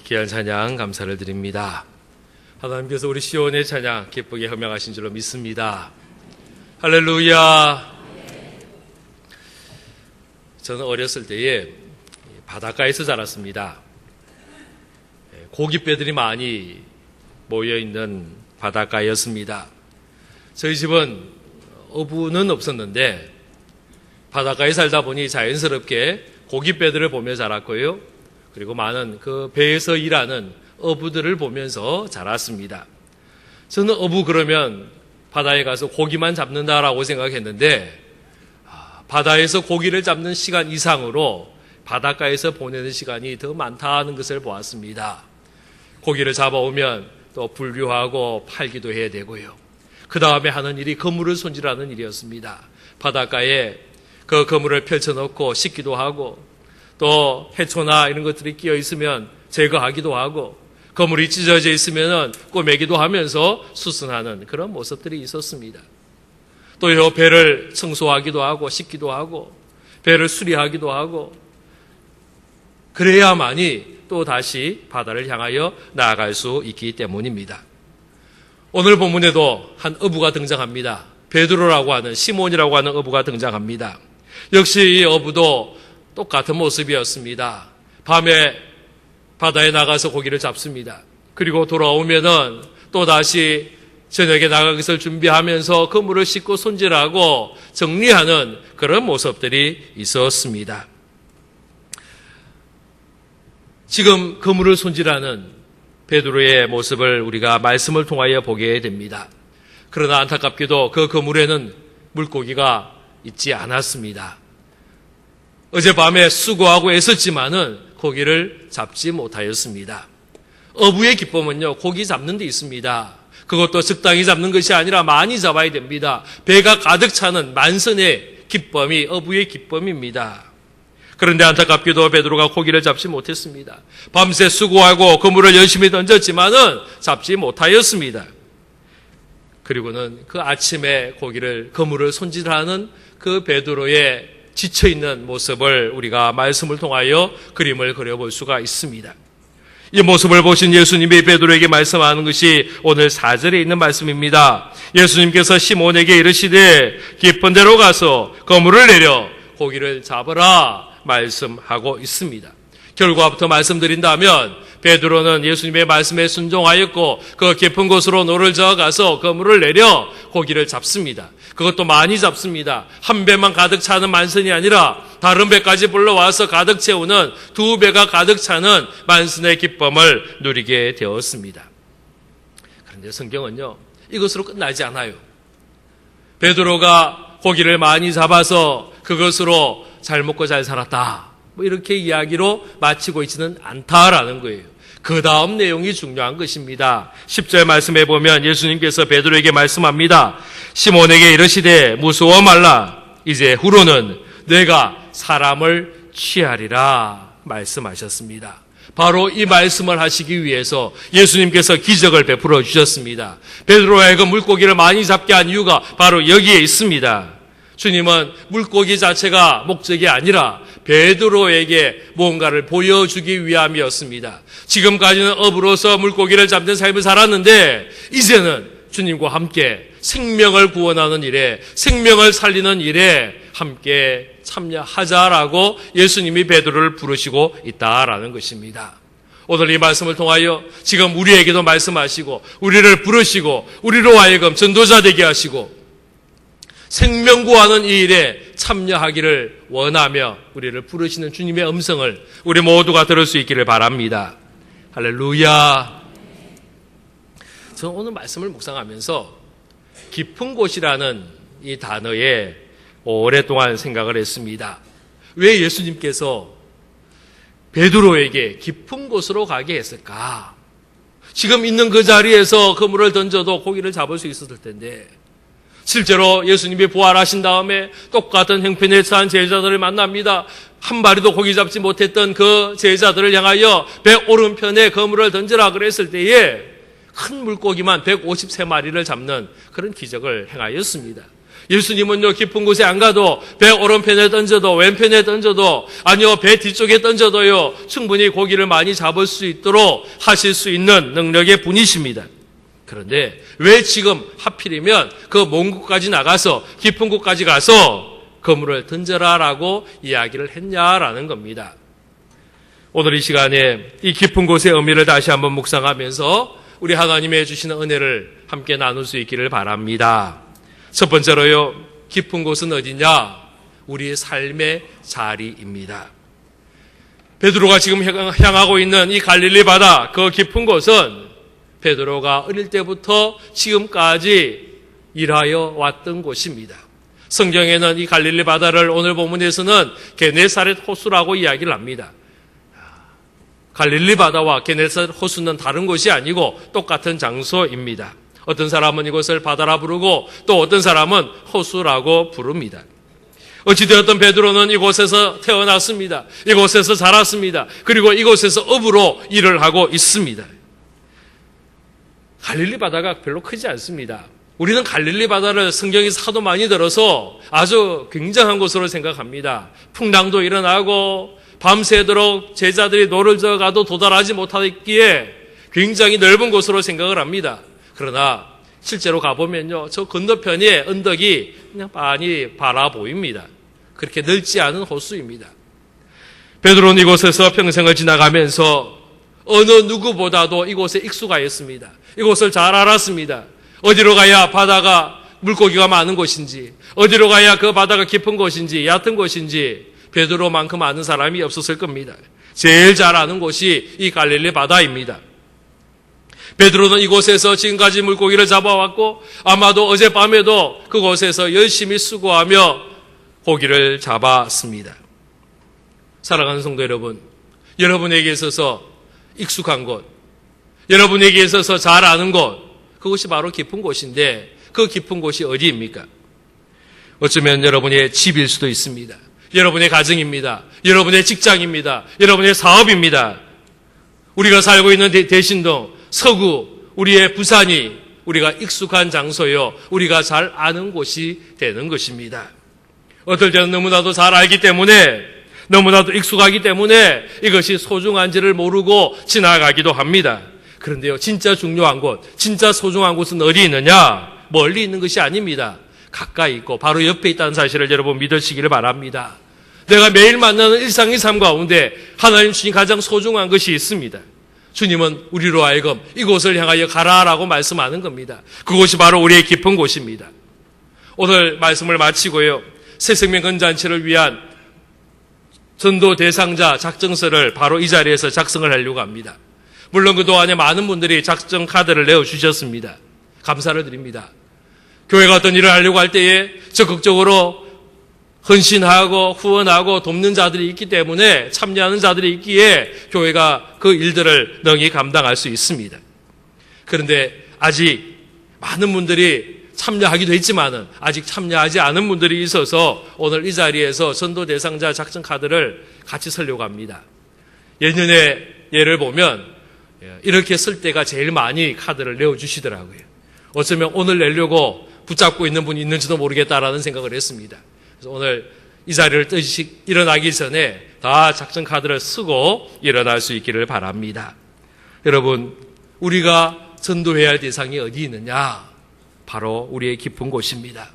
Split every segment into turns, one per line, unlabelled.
귀한 찬양 감사를 드립니다. 하나님께서 우리 시온의 찬양 기쁘게 허명하신 줄로 믿습니다. 할렐루야. 저는 어렸을 때에 바닷가에서 자랐습니다. 고깃배들이 많이 모여있는 바닷가였습니다. 저희 집은 어부는 없었는데 바닷가에 살다 보니 자연스럽게 고깃배들을 보며 자랐고요. 그리고 많은 그 배에서 일하는 어부들을 보면서 자랐습니다. 저는 어부 그러면 바다에 가서 고기만 잡는다라고 생각했는데 바다에서 고기를 잡는 시간 이상으로 바닷가에서 보내는 시간이 더 많다는 것을 보았습니다. 고기를 잡아오면 또 분류하고 팔기도 해야 되고요. 그 다음에 하는 일이 그물을 손질하는 일이었습니다. 바닷가에 그 그물을 펼쳐놓고 씻기도 하고 또 해초나 이런 것들이 끼어 있으면 제거하기도 하고 그물이 찢어져 있으면 꼬매기도 하면서 수선하는 그런 모습들이 있었습니다. 또 이 배를 청소하기도 하고 씻기도 하고 배를 수리하기도 하고 그래야만이 또 다시 바다를 향하여 나아갈 수 있기 때문입니다. 오늘 본문에도 한 어부가 등장합니다. 베드로라고 하는 시몬이라고 하는 어부가 등장합니다. 역시 이 어부도 똑같은 모습이었습니다. 밤에 바다에 나가서 고기를 잡습니다. 그리고 돌아오면은 또다시 저녁에 나가기 위해서 준비하면서 그물을 씻고 손질하고 정리하는 그런 모습들이 있었습니다. 지금 그물을 손질하는 베드로의 모습을 우리가 말씀을 통하여 보게 됩니다. 그러나 안타깝게도 그 그물에는 물고기가 있지 않았습니다. 어젯밤에 수고하고 애썼지만은 고기를 잡지 못하였습니다. 어부의 기쁨은요, 고기 잡는 데 있습니다. 그것도 적당히 잡는 것이 아니라 많이 잡아야 됩니다. 배가 가득 차는 만선의 기쁨이 어부의 기쁨입니다. 그런데 안타깝게도 베드로가 고기를 잡지 못했습니다. 밤새 수고하고 그물을 열심히 던졌지만은 잡지 못하였습니다. 그리고는 그 아침에 그물을 손질하는 그 베드로의 지쳐있는 모습을 우리가 말씀을 통하여 그림을 그려볼 수가 있습니다. 이 모습을 보신 예수님이 베드로에게 말씀하는 것이 오늘 4절에 있는 말씀입니다. 예수님께서 시몬에게 이르시되 깊은 데로 가서 그물을 내려 고기를 잡으라 말씀하고 있습니다. 결과부터 말씀드린다면 베드로는 예수님의 말씀에 순종하였고 그 깊은 곳으로 노를 저어가서 그물을 내려 고기를 잡습니다. 그것도 많이 잡습니다. 한 배만 가득 차는 만선이 아니라 다른 배까지 불러와서 가득 채우는 두 배가 가득 차는 만선의 기쁨을 누리게 되었습니다. 그런데 성경은요, 이것으로 끝나지 않아요. 베드로가 고기를 많이 잡아서 그것으로 잘 먹고 잘 살았다, 이렇게 이야기로 마치고 있지는 않다라는 거예요. 그 다음 내용이 중요한 것입니다. 10절 말씀해 보면 예수님께서 베드로에게 말씀합니다. 시몬에게 이르시되 무서워 말라. 이제 후로는 내가 사람을 취하리라 말씀하셨습니다. 바로 이 말씀을 하시기 위해서 예수님께서 기적을 베풀어 주셨습니다. 베드로에게 물고기를 많이 잡게 한 이유가 바로 여기에 있습니다. 주님은 물고기 자체가 목적이 아니라 베드로에게 뭔가를 보여주기 위함이었습니다. 지금까지는 어부로서 물고기를 잡는 삶을 살았는데 이제는 주님과 함께 생명을 구원하는 일에, 생명을 살리는 일에 함께 참여하자라고 예수님이 베드로를 부르시고 있다라는 것입니다. 오늘 이 말씀을 통하여 지금 우리에게도 말씀하시고 우리를 부르시고 우리로 하여금 전도자 되게 하시고 생명 구하는 이 일에 참여하기를 원하며 우리를 부르시는 주님의 음성을 우리 모두가 들을 수 있기를 바랍니다. 할렐루야. 저는 오늘 말씀을 묵상하면서 깊은 곳이라는 이 단어에 오랫동안 생각을 했습니다. 왜 예수님께서 베드로에게 깊은 곳으로 가게 했을까? 지금 있는 그 자리에서 그물을 던져도 고기를 잡을 수 있었을 텐데 실제로 예수님이 부활하신 다음에 똑같은 형편에 처한 제자들을 만납니다. 한 마리도 고기 잡지 못했던 그 제자들을 향하여 배 오른편에 그물을 던지라 그랬을 때에 큰 물고기만 153마리를 잡는 그런 기적을 행하였습니다. 예수님은요, 깊은 곳에 안 가도 배 오른편에 던져도 왼편에 던져도 아니요, 배 뒤쪽에 던져도요, 충분히 고기를 많이 잡을 수 있도록 하실 수 있는 능력의 분이십니다. 그런데 왜 지금 하필이면 그 먼 곳까지 나가서 깊은 곳까지 가서 그물을 던져라라고 이야기를 했냐라는 겁니다. 오늘 이 시간에 이 깊은 곳의 의미를 다시 한번 묵상하면서 우리 하나님의 주시는 은혜를 함께 나눌 수 있기를 바랍니다. 첫 번째로요, 깊은 곳은 어디냐? 우리 삶의 자리입니다. 베드로가 지금 향하고 있는 이 갈릴리 바다, 그 깊은 곳은 베드로가 어릴 때부터 지금까지 일하여 왔던 곳입니다. 성경에는 이 갈릴리 바다를 오늘 본문에서는 게네사렛 호수라고 이야기를 합니다. 갈릴리 바다와 게네사렛 호수는 다른 곳이 아니고 똑같은 장소입니다. 어떤 사람은 이곳을 바다라 부르고 또 어떤 사람은 호수라고 부릅니다. 어찌되었든 베드로는 이곳에서 태어났습니다. 이곳에서 자랐습니다. 그리고 이곳에서 업으로 일을 하고 있습니다. 갈릴리 바다가 별로 크지 않습니다. 우리는 갈릴리 바다를 성경에서 하도 많이 들어서 아주 굉장한 곳으로 생각합니다. 풍랑도 일어나고 밤새도록 제자들이 노를 저어가도 도달하지 못하기에 굉장히 넓은 곳으로 생각을 합니다. 그러나 실제로 가보면요, 저 건너편에 언덕이 그냥 빤히 바라 보입니다. 그렇게 넓지 않은 호수입니다. 베드로는 이곳에서 평생을 지나가면서 어느 누구보다도 이곳에 익숙하였습니다. 이곳을 잘 알았습니다. 어디로 가야 바다가 물고기가 많은 곳인지, 어디로 가야 그 바다가 깊은 곳인지 얕은 곳인지 베드로만큼 아는 사람이 없었을 겁니다. 제일 잘 아는 곳이 이 갈릴리 바다입니다. 베드로는 이곳에서 지금까지 물고기를 잡아왔고 아마도 어젯밤에도 그곳에서 열심히 수고하며 고기를 잡았습니다. 사랑하는 성도 여러분, 여러분에게 있어서 익숙한 곳, 여러분에게 있어서 잘 아는 곳, 그것이 바로 깊은 곳인데 그 깊은 곳이 어디입니까? 어쩌면 여러분의 집일 수도 있습니다. 여러분의 가정입니다. 여러분의 직장입니다. 여러분의 사업입니다. 우리가 살고 있는 대신동, 서구, 우리의 부산이 우리가 익숙한 장소요, 우리가 잘 아는 곳이 되는 것입니다. 어떨 때는 너무나도 잘 알기 때문에, 너무나도 익숙하기 때문에 이것이 소중한지를 모르고 지나가기도 합니다. 그런데요, 진짜 중요한 곳, 진짜 소중한 곳은 어디 있느냐? 멀리 있는 것이 아닙니다. 가까이 있고 바로 옆에 있다는 사실을 여러분 믿으시기를 바랍니다. 내가 매일 만나는 일상의 삶 가운데 하나님 주신 가장 소중한 것이 있습니다. 주님은 우리로 하여금 이곳을 향하여 가라라고 말씀하는 겁니다. 그곳이 바로 우리의 깊은 곳입니다. 오늘 말씀을 마치고요, 새생명 건잔치를 위한 전도 대상자 작성서를 바로 이 자리에서 작성을 하려고 합니다. 물론 그동안에 많은 분들이 작성 카드를 내어주셨습니다. 감사를 드립니다. 교회가 어떤 일을 하려고 할 때에 적극적으로 헌신하고 후원하고 돕는 자들이 있기 때문에, 참여하는 자들이 있기에 교회가 그 일들을 능히 감당할 수 있습니다. 그런데 아직 많은 분들이 참여하기도 했지만은 아직 참여하지 않은 분들이 있어서 오늘 이 자리에서 전도 대상자 작성 카드를 같이 쓰려고 합니다. 예년의 예를 보면 이렇게 쓸 때가 제일 많이 카드를 내어주시더라고요. 어쩌면 오늘 내려고 붙잡고 있는 분이 있는지도 모르겠다라는 생각을 했습니다. 그래서 오늘 이 자리를 일어나기 전에 다 작성 카드를 쓰고 일어날 수 있기를 바랍니다. 여러분, 우리가 전도해야 할 대상이 어디 있느냐? 바로 우리의 깊은 곳입니다.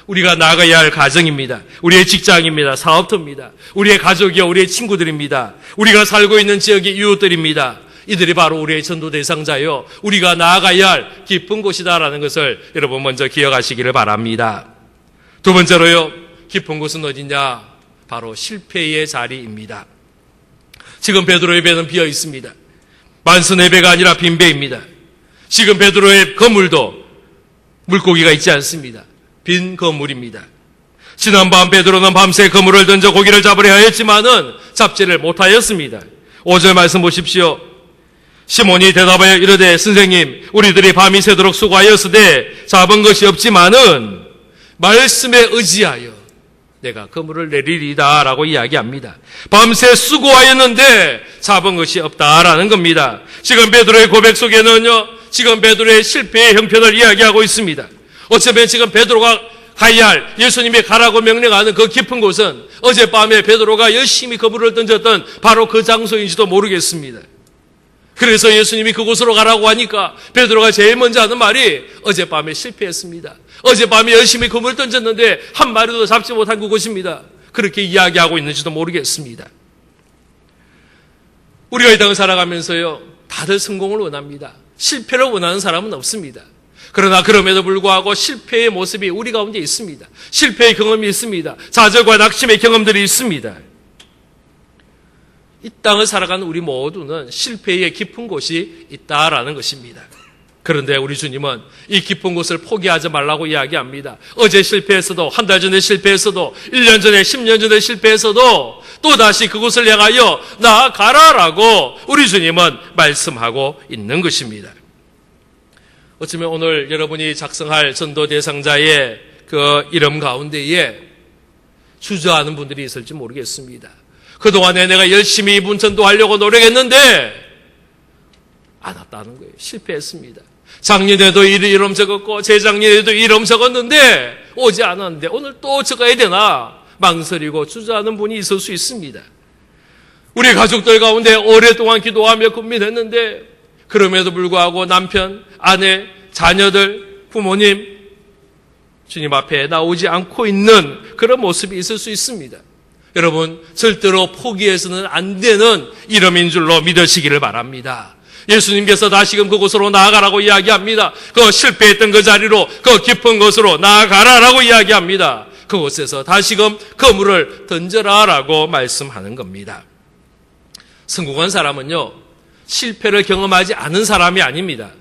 우리가 나가야 할 가정입니다. 우리의 직장입니다. 사업터입니다. 우리의 가족이요, 우리의 친구들입니다. 우리가 살고 있는 지역의 이웃들입니다. 이들이 바로 우리의 전도 대상자요, 우리가 나아가야 할 깊은 곳이다라는 것을 여러분 먼저 기억하시기를 바랍니다. 두 번째로요, 깊은 곳은 어디냐? 바로 실패의 자리입니다. 지금 베드로의 배는 비어 있습니다. 만선의 배가 아니라 빈 배입니다. 지금 베드로의 그물도 물고기가 있지 않습니다. 빈 그물입니다. 지난밤 베드로는 밤새 그물을 던져 고기를 잡으려 하였지만은 잡지를 못하였습니다. 5절 말씀 보십시오. 시몬이 대답하여 이르되, 선생님, 우리들이 밤이 새도록 수고하였으되 잡은 것이 없지만은 말씀에 의지하여 내가 그물을 내리리다 라고 이야기합니다. 밤새 수고하였는데 잡은 것이 없다라는 겁니다. 지금 베드로의 고백 속에는요, 지금 베드로의 실패의 형편을 이야기하고 있습니다. 어쩌면 지금 베드로가 가야 할 예수님이 가라고 명령하는 그 깊은 곳은 어젯밤에 베드로가 열심히 그물을 던졌던 바로 그 장소인지도 모르겠습니다. 그래서 예수님이 그곳으로 가라고 하니까 베드로가 제일 먼저 하는 말이 어젯밤에 실패했습니다. 어젯밤에 열심히 그물을 던졌는데 한 마리도 잡지 못한 그곳입니다. 그렇게 이야기하고 있는지도 모르겠습니다. 우리가 이 땅을 살아가면서요, 다들 성공을 원합니다. 실패를 원하는 사람은 없습니다. 그러나 그럼에도 불구하고 실패의 모습이 우리 가운데 있습니다. 실패의 경험이 있습니다. 좌절과 낙심의 경험들이 있습니다. 이 땅을 살아가는 우리 모두는 실패의 깊은 곳이 있다라는 것입니다. 그런데 우리 주님은 이 깊은 곳을 포기하지 말라고 이야기합니다. 어제 실패했어도, 한 달 전에 실패했어도, 1년 전에, 10년 전에 실패했어도 또다시 그곳을 향하여 나아가라라고 우리 주님은 말씀하고 있는 것입니다. 어쩌면 오늘 여러분이 작성할 전도 대상자의 그 이름 가운데에 주저하는 분들이 있을지 모르겠습니다. 그동안에 내가 열심히 문전도하려고 노력했는데 안 왔다는 거예요. 실패했습니다. 작년에도 이름 적었고 재작년에도 이름 적었는데 오지 않았는데 오늘 또 적어야 되나 망설이고 주저하는 분이 있을 수 있습니다. 우리 가족들 가운데 오랫동안 기도하며 고민했는데 그럼에도 불구하고 남편, 아내, 자녀들, 부모님 주님 앞에 나오지 않고 있는 그런 모습이 있을 수 있습니다. 여러분 절대로 포기해서는 안 되는 이름인 줄로 믿으시기를 바랍니다. 예수님께서 다시금 그곳으로 나아가라고 이야기합니다. 그 실패했던 그 자리로 그 깊은 곳으로 나아가라라고 이야기합니다. 그곳에서 다시금 그물을 던져라라고 말씀하는 겁니다. 성공한 사람은요 실패를 경험하지 않은 사람이 아닙니다.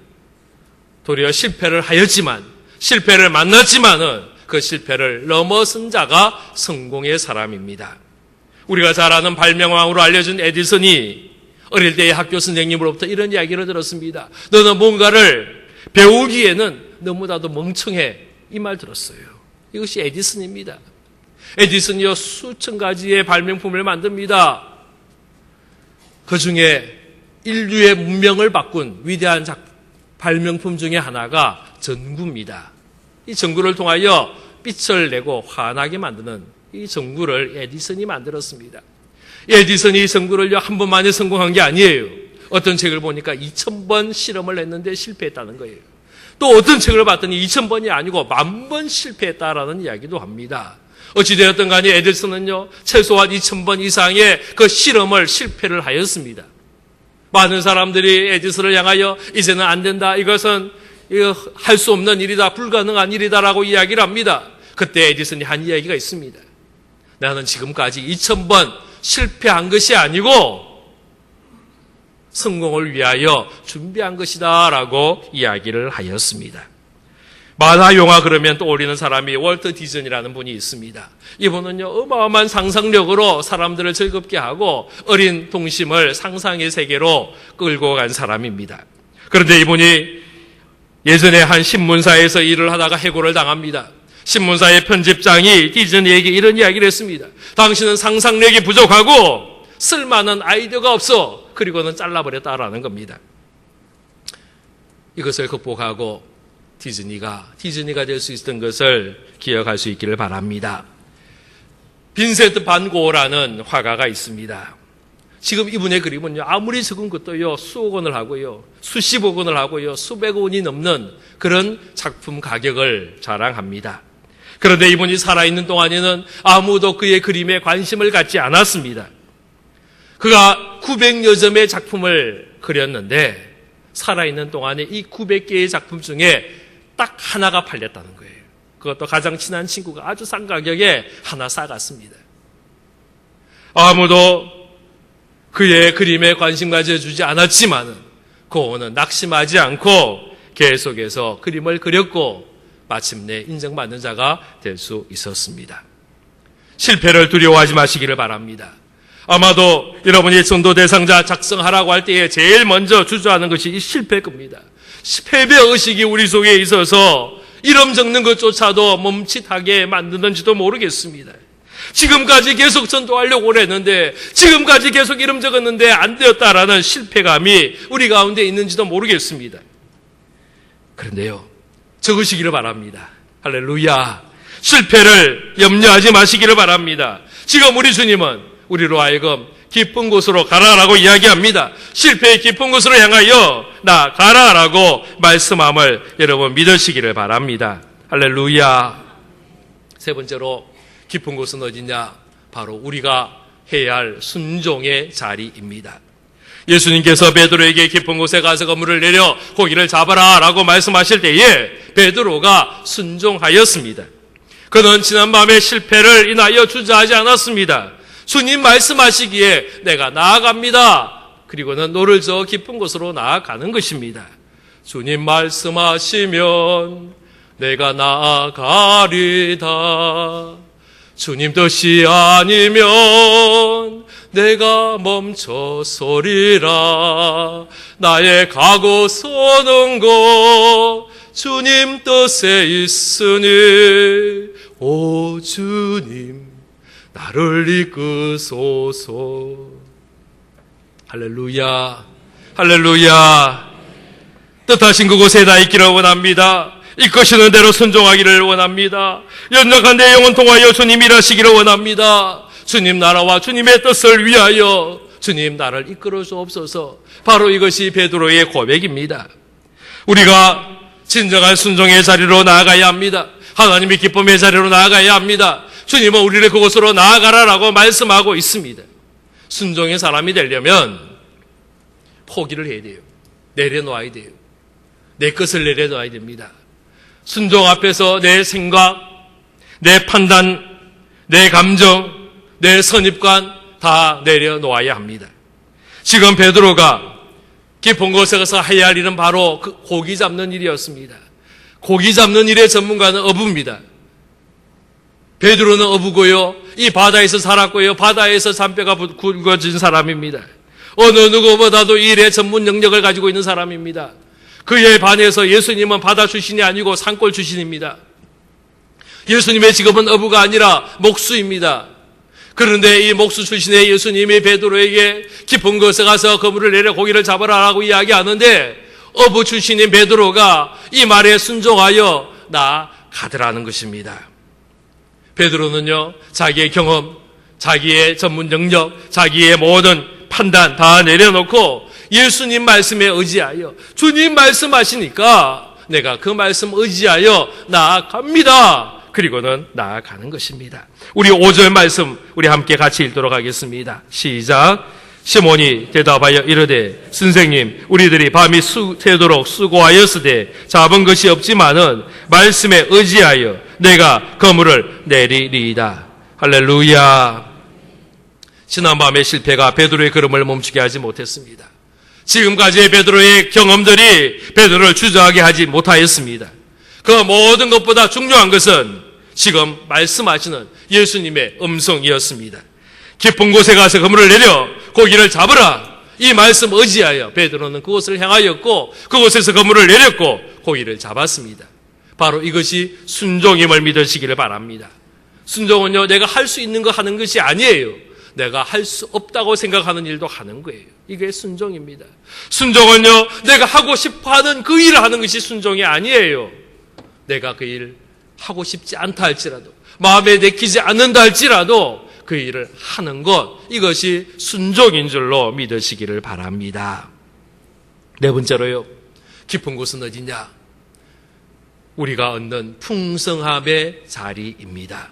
도리어 실패를 하였지만 실패를 만났지만은 그 실패를 넘어선 자가 성공의 사람입니다. 우리가 잘 아는 발명왕으로 알려진 에디슨이 어릴 때의 학교 선생님으로부터 이런 이야기를 들었습니다. 너는 뭔가를 배우기에는 너무나도 멍청해. 이 말 들었어요. 이것이 에디슨입니다. 에디슨이요 수천 가지의 발명품을 만듭니다. 그 중에 인류의 문명을 바꾼 위대한 발명품 중에 하나가 전구입니다. 이 전구를 통하여 빛을 내고 환하게 만드는 이 전구를 에디슨이 만들었습니다. 에디슨이 전구를요 한 번만에 성공한 게 아니에요. 어떤 책을 보니까 2000번 실험을 했는데 실패했다는 거예요. 또 어떤 책을 봤더니 2000번이 아니고 10,000번 실패했다라는 이야기도 합니다. 어찌되었든 간에 에디슨은요 최소한 2000번 이상의 그 실패를 하였습니다. 많은 사람들이 에디슨을 향하여 이제는 안 된다. 이것은 할 수 없는 일이다. 불가능한 일이다라고 이야기를 합니다. 그때 에디슨이 한 이야기가 있습니다. 나는 지금까지 2000번 실패한 것이 아니고 성공을 위하여 준비한 것이다 라고 이야기를 하였습니다. 만화 영화 그러면 떠올리는 사람이 월트 디즈니라는 분이 있습니다. 이분은요 어마어마한 상상력으로 사람들을 즐겁게 하고 어린 동심을 상상의 세계로 끌고 간 사람입니다. 그런데 이분이 예전에 한 신문사에서 일을 하다가 해고를 당합니다. 신문사의 편집장이 디즈니에게 이런 이야기를 했습니다. 당신은 상상력이 부족하고 쓸만한 아이디어가 없어. 그리고는 잘라버렸다라는 겁니다. 이것을 극복하고 디즈니가 될 수 있었던 것을 기억할 수 있기를 바랍니다. 빈센트 반 고흐라는 화가가 있습니다. 지금 이분의 그림은요 아무리 적은 것도요 수억 원을 하고요 수십억 원을 하고요 수백 원이 넘는 그런 작품 가격을 자랑합니다. 그런데 이분이 살아있는 동안에는 아무도 그의 그림에 관심을 갖지 않았습니다. 그가 900여 점의 작품을 그렸는데 살아있는 동안에 이 900개의 작품 중에 딱 하나가 팔렸다는 거예요. 그것도 가장 친한 친구가 아주 싼 가격에 하나 사갔습니다. 아무도 그의 그림에 관심 가져주지 않았지만 고흐는 낙심하지 않고 계속해서 그림을 그렸고 마침내 인정받는 자가 될 수 있었습니다. 실패를 두려워하지 마시기를 바랍니다. 아마도 여러분이 전도 대상자 작성하라고 할 때에 제일 먼저 주저하는 것이 이 실패일 겁니다. 패배의식이 우리 속에 있어서 이름 적는 것조차도 멈칫하게 만드는지도 모르겠습니다. 지금까지 계속 전도하려고 오래 했는데 지금까지 계속 이름 적었는데 안 되었다라는 실패감이 우리 가운데 있는지도 모르겠습니다. 그런데요 적으시기를 바랍니다. 할렐루야. 실패를 염려하지 마시기를 바랍니다. 지금 우리 주님은 우리로 하여금 깊은 곳으로 가라라고 이야기합니다. 실패의 깊은 곳으로 향하여 나가라라고 말씀함을 여러분 믿으시기를 바랍니다. 할렐루야. 세 번째로 깊은 곳은 어디냐? 바로 우리가 해야 할 순종의 자리입니다. 예수님께서 베드로에게 깊은 곳에 가서 그물을 내려 고기를 잡아라 라고 말씀하실 때에 베드로가 순종하였습니다. 그는 지난밤에 실패를 인하여 주저하지 않았습니다. 주님 말씀하시기에 내가 나아갑니다. 그리고는 노를 저어 깊은 곳으로 나아가는 것입니다. 주님 말씀하시면 내가 나아가리다. 주님 뜻이 아니면 내가 멈춰서리라. 나의 가고 서는 곳 주님 뜻에 있으니 오 주님 나를 이끄소서. 할렐루야. 할렐루야. 뜻하신 그곳에 다 있기를 원합니다. 이끄시는 대로 순종하기를 원합니다. 연약한 내 영혼 통하여 주님 일하시기를 원합니다. 주님 나라와 주님의 뜻을 위하여 주님 나를 이끌어 주옵소서. 바로 이것이 베드로의 고백입니다. 우리가 진정한 순종의 자리로 나아가야 합니다. 하나님의 기쁨의 자리로 나아가야 합니다. 주님은 우리를 그곳으로 나아가라라고 말씀하고 있습니다. 순종의 사람이 되려면 포기를 해야 돼요. 내려놓아야 돼요. 내 것을 내려놓아야 됩니다. 순종 앞에서 내 생각, 내 판단, 내 감정, 내 선입관 다 내려놓아야 합니다. 지금 베드로가 깊은 곳에 가서 해야 할 일은 바로 그 고기 잡는 일이었습니다. 고기 잡는 일의 전문가는 어부입니다. 베드로는 어부고요. 이 바다에서 살았고요. 바다에서 잔뼈가 굵어진 사람입니다. 어느 누구보다도 이 일의 전문 영역을 가지고 있는 사람입니다. 그에 반해서 예수님은 바다 출신이 아니고 산골 출신입니다. 예수님의 직업은 어부가 아니라 목수입니다. 그런데 이 목수 출신의 예수님이 베드로에게 깊은 곳에 가서 그물을 내려 고기를 잡아라라고 이야기하는데 어부 출신인 베드로가 이 말에 순종하여 나가더라는 것입니다. 베드로는요, 자기의 경험, 자기의 전문 영역, 자기의 모든 판단 다 내려놓고 예수님 말씀에 의지하여 주님 말씀하시니까 내가 그 말씀 의지하여 나아갑니다. 그리고는 나아가는 것입니다. 우리 5절 말씀 우리 함께 같이 읽도록 하겠습니다. 시작. 시몬이 대답하여 이르되 선생님 우리들이 밤이 새도록 수고하였으되 잡은 것이 없지만은 말씀에 의지하여 내가 그물을 내리리이다. 할렐루야. 지난밤의 실패가 베드로의 걸음을 멈추게 하지 못했습니다. 지금까지의 베드로의 경험들이 베드로를 주저하게 하지 못하였습니다. 그 모든 것보다 중요한 것은 지금 말씀하시는 예수님의 음성이었습니다. 깊은 곳에 가서 그물을 내려 고기를 잡으라. 이 말씀 의지하여 베드로는 그곳을 향하였고 그곳에서 그물을 내렸고 고기를 잡았습니다. 바로 이것이 순종임을 믿으시기를 바랍니다. 순종은요, 내가 할 수 있는 거 하는 것이 아니에요. 내가 할 수 없다고 생각하는 일도 하는 거예요. 이게 순종입니다. 순종은요, 내가 하고 싶어하는 그 일을 하는 것이 순종이 아니에요. 내가 그 일 하고 싶지 않다 할지라도 마음에 내키지 않는다 할지라도 그 일을 하는 것, 이것이 순종인 줄로 믿으시기를 바랍니다. 네 번째로요, 깊은 곳은 어디냐? 우리가 얻는 풍성함의 자리입니다.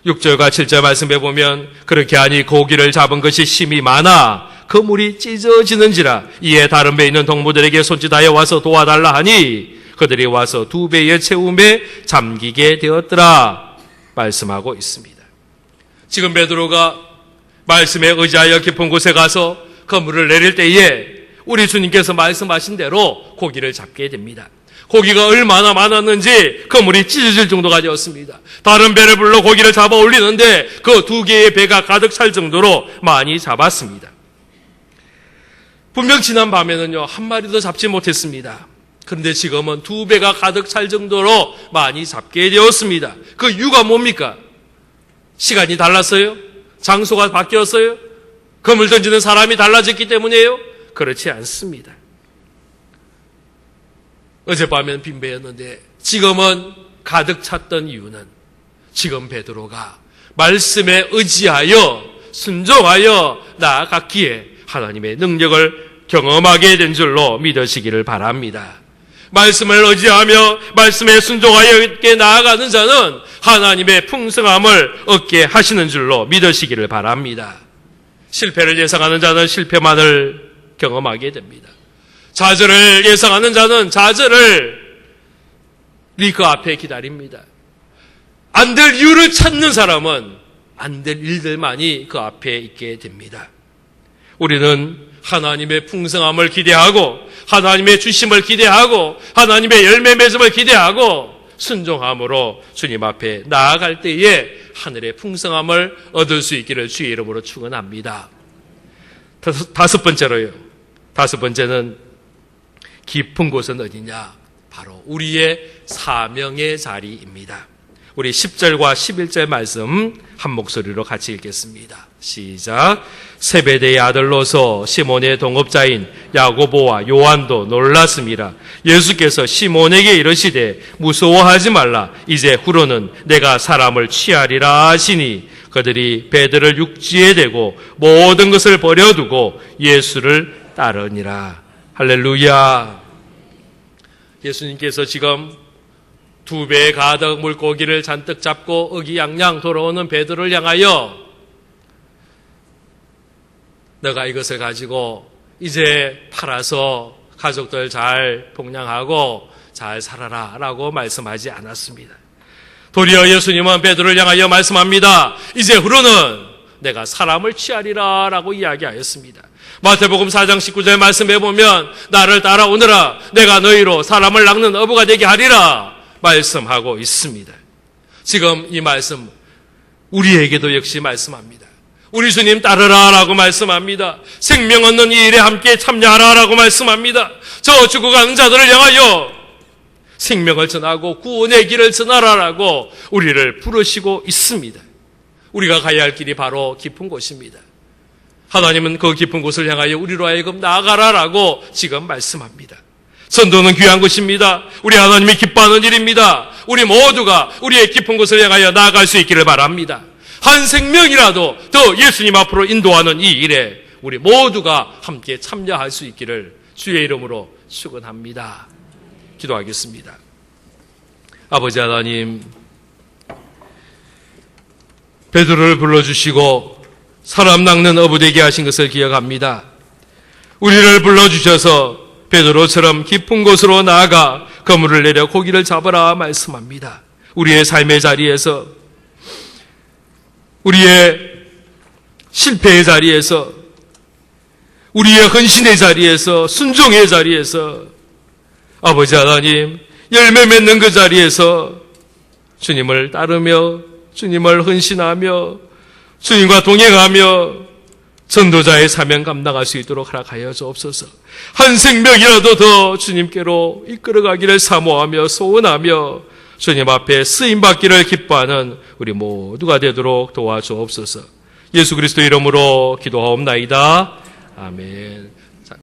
6절과 7절 말씀에 보면 그렇게 하니 고기를 잡은 것이 심이 많아 그물이 찢어지는지라 이에 다른 배에 있는 동무들에게 손짓하여 와서 도와달라 하니 그들이 와서 2배의 채움에 잠기게 되었더라 말씀하고 있습니다. 지금 베드로가 말씀에 의지하여 깊은 곳에 가서 그물을 내릴 때에 우리 주님께서 말씀하신 대로 고기를 잡게 됩니다. 고기가 얼마나 많았는지 그물이 찢어질 정도가 되었습니다. 다른 배를 불러 고기를 잡아 올리는데 그 2개의 배가 가득 찰 정도로 많이 잡았습니다. 분명 지난 밤에는요, 한 마리도 잡지 못했습니다. 그런데 지금은 2배가 가득 찰 정도로 많이 잡게 되었습니다. 그 이유가 뭡니까? 시간이 달랐어요? 장소가 바뀌었어요? 그물 던지는 사람이 달라졌기 때문이에요? 그렇지 않습니다. 어젯밤에는 빈 배였는데 지금은 가득 찼던 이유는 지금 베드로가 말씀에 의지하여 순종하여 나아갔기에 하나님의 능력을 경험하게 된 줄로 믿으시기를 바랍니다. 말씀을 의지하며 말씀에 순종하여 있게 나아가는 자는 하나님의 풍성함을 얻게 하시는 줄로 믿으시기를 바랍니다. 실패를 예상하는 자는 실패만을 경험하게 됩니다. 좌절을 예상하는 자는 좌절을 그 앞에 기다립니다. 안 될 이유를 찾는 사람은 안 될 일들만이 그 앞에 있게 됩니다. 우리는 하나님의 풍성함을 기대하고 하나님의 주심을 기대하고 하나님의 열매 맺음을 기대하고 순종함으로 주님 앞에 나아갈 때에 하늘의 풍성함을 얻을 수 있기를 주의 이름으로 축원합니다. 다섯 번째는 깊은 곳은 어디냐? 바로 우리의 사명의 자리입니다. 우리 10절과 11절 말씀 한 목소리로 같이 읽겠습니다. 시작. 세베대의 아들로서 시몬의 동업자인 야고보와 요한도 놀랐음이라. 예수께서 시몬에게 이르시되 무서워하지 말라. 이제 후로는 내가 사람을 취하리라 하시니 그들이 배들을 육지에 대고 모든 것을 버려두고 예수를 따르니라. 할렐루야. 예수님께서 지금 2배 가득 물고기를 잔뜩 잡고 의기양양 돌아오는 베드로를 향하여 너가 이것을 가지고 이제 팔아서 가족들 잘 봉양하고 잘 살아라 라고 말씀하지 않았습니다. 도리어 예수님은 베드로를 향하여 말씀합니다. 이제 후로는 내가 사람을 취하리라 라고 이야기하였습니다. 마태복음 4장 19절 말씀해 보면 나를 따라오너라 내가 너희로 사람을 낚는 어부가 되게 하리라 말씀하고 있습니다. 지금 이 말씀 우리에게도 역시 말씀합니다. 우리 주님 따르라 라고 말씀합니다. 생명 얻는 이 일에 함께 참여하라 라고 말씀합니다. 저 죽어가는 자들을 향하여 생명을 전하고 구원의 길을 전하라 라고 우리를 부르시고 있습니다. 우리가 가야 할 길이 바로 깊은 곳입니다. 하나님은 그 깊은 곳을 향하여 우리로 하여금 나아가라 라고 지금 말씀합니다. 선도는 귀한 것입니다. 우리 하나님이 기뻐하는 일입니다. 우리 모두가 우리의 깊은 곳을 향하여 나아갈 수 있기를 바랍니다. 한 생명이라도 더 예수님 앞으로 인도하는 이 일에 우리 모두가 함께 참여할 수 있기를 주의 이름으로 축원합니다. 기도하겠습니다. 아버지 하나님, 베드로를 불러주시고 사람 낚는 어부 되게 하신 것을 기억합니다. 우리를 불러주셔서 베드로처럼 깊은 곳으로 나아가 그물을 내려 고기를 잡으라 말씀합니다. 우리의 삶의 자리에서, 우리의 실패의 자리에서, 우리의 헌신의 자리에서, 순종의 자리에서, 아버지 하나님, 열매 맺는 그 자리에서 주님을 따르며 주님을 헌신하며 주님과 동행하며 전도자의 사명 감당할 수 있도록 허락하여 주옵소서. 한 생명이라도 더 주님께로 이끌어가기를 사모하며 소원하며 주님 앞에 쓰임받기를 기뻐하는 우리 모두가 되도록 도와주옵소서. 예수 그리스도 이름으로 기도하옵나이다. 아멘.